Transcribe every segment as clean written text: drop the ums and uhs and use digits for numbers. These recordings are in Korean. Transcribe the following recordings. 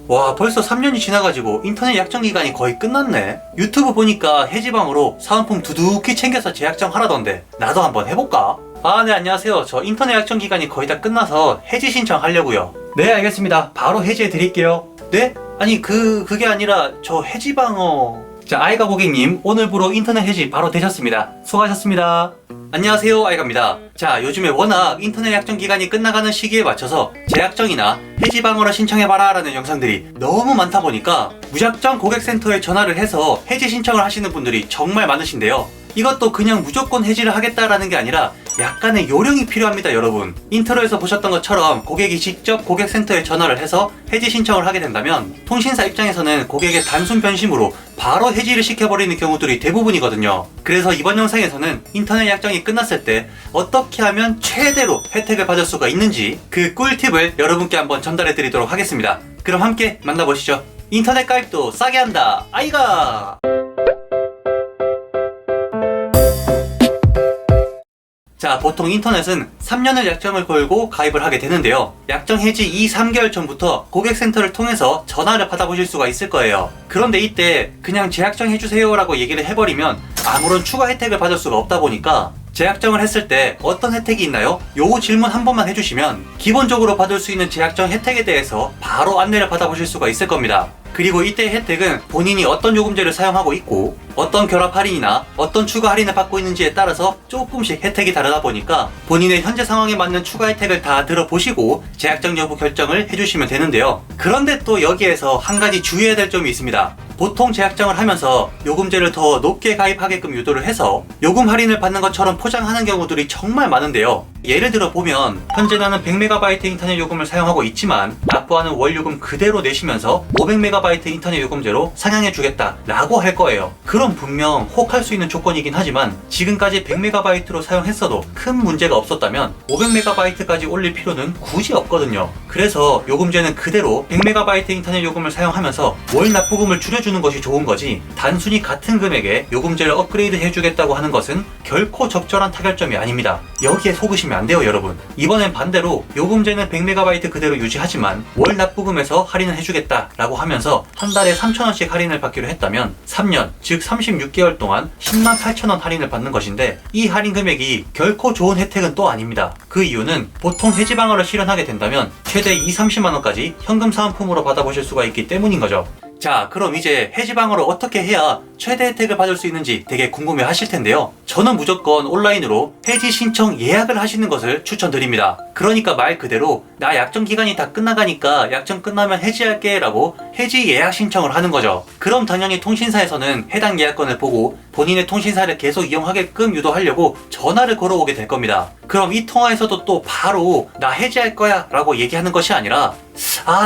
와, 벌써 3년이 지나가지고 인터넷 약정 기간이 거의 끝났네. 유튜브 보니까 해지방으로 사은품 두둑히 챙겨서 재약정 하라던데 나도 한번 해볼까? 네, 안녕하세요. 저 인터넷 약정 기간이 거의 다 끝나서 해지 신청하려고요. 네, 알겠습니다. 바로 해지해 드릴게요. 네? 아니 그게 아니라 저 해지방어... 자, 아이가 고객님, 오늘부로 인터넷 해지 바로 되셨습니다. 수고하셨습니다. 안녕하세요, 아이가입니다. 자, 요즘에 워낙 인터넷 약정 기간이 끝나가는 시기에 맞춰서 재약정이나 해지방어를 신청해봐라 라는 영상들이 너무 많다 보니까 무작정 고객센터에 전화를 해서 해지 신청을 하시는 분들이 정말 많으신데요. 이것도 그냥 무조건 해지를 하겠다라는 게 아니라 약간의 요령이 필요합니다, 여러분. 인트로에서 보셨던 것처럼 고객이 직접 고객센터에 전화를 해서 해지 신청을 하게 된다면 통신사 입장에서는 고객의 단순 변심으로 바로 해지를 시켜버리는 경우들이 대부분이거든요. 그래서 이번 영상에서는 인터넷 약정이 끝났을 때 어떻게 하면 최대로 혜택을 받을 수가 있는지 그 꿀팁을 여러분께 한번 전달해 드리도록 하겠습니다. 그럼 함께 만나보시죠. 인터넷 가입도 싸게 한다, 아이가! 자, 보통 인터넷은 3년을 약정을 걸고 가입을 하게 되는데요. 약정 해지 2-3개월 전부터 고객센터를 통해서 전화를 받아보실 수가 있을 거예요. 그런데 이때 그냥 재약정 해주세요 라고 얘기를 해버리면 아무런 추가 혜택을 받을 수가 없다 보니까 재약정을 했을 때 어떤 혜택이 있나요? 요 질문 한 번만 해주시면 기본적으로 받을 수 있는 재약정 혜택에 대해서 바로 안내를 받아보실 수가 있을 겁니다. 그리고 이때의 혜택은 본인이 어떤 요금제를 사용하고 있고 어떤 결합 할인이나 어떤 추가 할인을 받고 있는지에 따라서 조금씩 혜택이 다르다 보니까 본인의 현재 상황에 맞는 추가 혜택을 다 들어보시고 재약정 여부 결정을 해주시면 되는데요. 그런데 또 여기에서 한 가지 주의해야 될 점이 있습니다. 보통 재약정을 하면서 요금제를 더 높게 가입하게끔 유도를 해서 요금 할인을 받는 것처럼 포장하는 경우들이 정말 많은데요. 예를 들어 보면 현재 나는 100MB 인터넷 요금을 사용하고 있지만 납부하는 월 요금 그대로 내시면서 500MB 인터넷 요금제로 상향해주겠다 라고 할 거예요. 그럼 분명 혹할 수 있는 조건이긴 하지만 지금까지 100MB로 사용했어도 큰 문제가 없었다면 500MB까지 올릴 필요는 굳이 없거든요. 그래서 요금제는 그대로 100MB 인터넷 요금을 사용하면서 월 납부금을 줄여주는 것이 좋은 거지, 단순히 같은 금액에 요금제를 업그레이드 해주겠다고 하는 것은 결코 적절한 타결점이 아닙니다. 여기에 속으시면 안 돼요, 여러분. 이번엔 반대로 요금제는 100MB 그대로 유지하지만 월 납부금에서 할인을 해주겠다 라고 하면서 한 달에 3,000원씩 할인을 받기로 했다면 3년, 즉 36개월 동안 108,000원 할인을 받는 것인데 이 할인 금액이 결코 좋은 혜택은 또 아닙니다. 그 이유는 보통 해지방어를 실현하게 된다면 최대 2-30만원까지 현금 사은품으로 받아보실 수가 있기 때문인 거죠. 자, 그럼 이제 해지방어를 어떻게 해야 최대 혜택을 받을 수 있는지 되게 궁금해 하실 텐데요. 저는 무조건 온라인으로 해지 신청 예약을 하시는 것을 추천드립니다. 그러니까 말 그대로 나 약정 기간이 다 끝나가니까 약정 끝나면 해지할게 라고 해지 예약 신청을 하는 거죠. 그럼 당연히 통신사에서는 해당 예약건을 보고 본인의 통신사를 계속 이용하게끔 유도하려고 전화를 걸어오게 될 겁니다. 그럼 이 통화에서도 또 바로 나 해지할 거야 라고 얘기하는 것이 아니라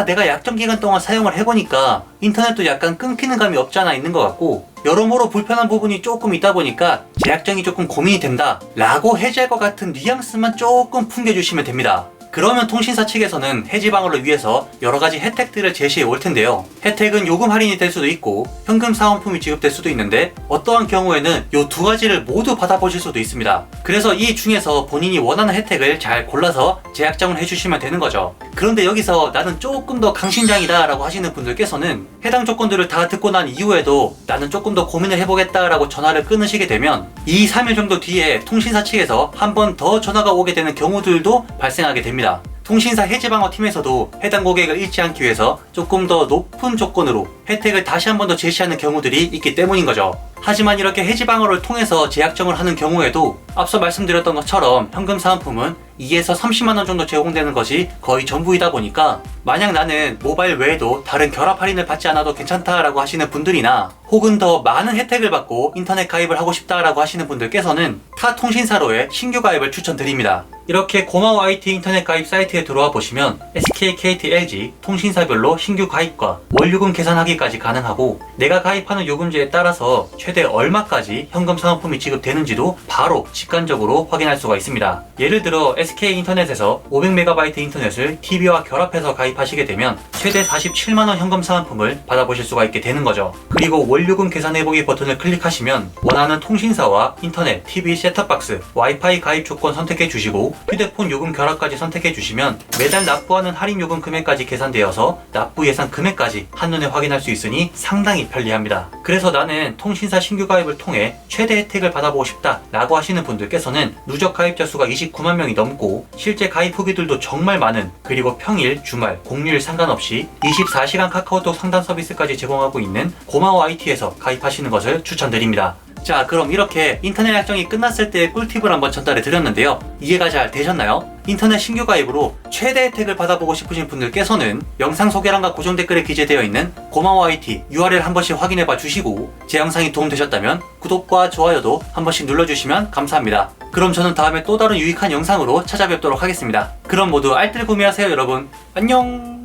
내가 약정 기간 동안 사용을 해보니까 인터넷도 약간 끊기는 감이 없지 않아 있는 것 같고 여러모로 불편한 부분이 조금 있다 보니까 재약정이 조금 고민이 된다 라고 해지할 것 같은 뉘앙스만 조금 풍겨주시면 됩니다. 그러면 통신사 측에서는 해지방어를 위해서 여러가지 혜택들을 제시해 올 텐데요. 혜택은 요금 할인이 될 수도 있고 현금 사은품이 지급될 수도 있는데 어떠한 경우에는 요 두 가지를 모두 받아보실 수도 있습니다. 그래서 이 중에서 본인이 원하는 혜택을 잘 골라서 재약정을 해주시면 되는 거죠. 그런데 여기서 나는 조금 더 강심장이다 라고 하시는 분들께서는 해당 조건들을 다 듣고 난 이후에도 나는 조금 더 고민을 해보겠다 라고 전화를 끊으시게 되면 2-3일 정도 뒤에 통신사 측에서 한 번 더 전화가 오게 되는 경우들도 발생하게 됩니다. 통신사 해지방어 팀에서도 해당 고객을 잃지 않기 위해서 조금 더 높은 조건으로 혜택을 다시 한 번 더 제시하는 경우들이 있기 때문인 거죠. 하지만 이렇게 해지방어를 통해서 재약정을 하는 경우에도 앞서 말씀드렸던 것처럼 현금 사은품은 2에서 30만원 정도 제공되는 것이 거의 전부이다 보니까 만약 나는 모바일 외에도 다른 결합 할인을 받지 않아도 괜찮다라고 하시는 분들이나 혹은 더 많은 혜택을 받고 인터넷 가입을 하고 싶다라고 하시는 분들께서는 타 통신사로의 신규 가입을 추천드립니다. 이렇게 고마워 IT 인터넷 가입 사이트에 들어와 보시면 SK, KT, LG 통신사별로 신규 가입과 월요금 계산하기까지 가능하고 내가 가입하는 요금제에 따라서 최대 얼마까지 현금 사은품이 지급되는지도 바로 직관적으로 확인할 수가 있습니다. 예를 들어 SK 인터넷에서 500MB 인터넷을 TV와 결합해서 가입하시게 되면 최대 47만원 현금 사은품을 받아보실 수가 있게 되는 거죠. 그리고 월요금 계산해보기 버튼을 클릭하시면 원하는 통신사와 인터넷, TV 셋톱박스, 와이파이 가입 조건 선택해 주시고 휴대폰 요금 결합까지 선택해 주시면 매달 납부하는 할인 요금 금액까지 계산되어서 납부 예상 금액까지 한눈에 확인할 수 있으니 상당히 편리합니다. 그래서 나는 통신사 신규 가입을 통해 최대 혜택을 받아보고 싶다 라고 하시는 분들께서는 누적 가입자 수가 29만 명이 넘고 실제 가입 후기들도 정말 많은, 그리고 평일, 주말, 공휴일 상관없이 24시간 카카오톡 상담 서비스까지 제공하고 있는 고마워 IT에서 가입하시는 것을 추천드립니다. 자, 그럼 이렇게 인터넷 약정이 끝났을 때의 꿀팁을 한번 전달해 드렸는데요. 이해가 잘 되셨나요? 인터넷 신규 가입으로 최대 혜택을 받아보고 싶으신 분들께서는 영상 소개란과 고정 댓글에 기재되어 있는 고마워 IT URL 한 번씩 확인해 봐 주시고, 제 영상이 도움되셨다면 구독과 좋아요도 한 번씩 눌러주시면 감사합니다. 그럼 저는 다음에 또 다른 유익한 영상으로 찾아뵙도록 하겠습니다. 그럼 모두 알뜰 구매하세요 여러분. 안녕.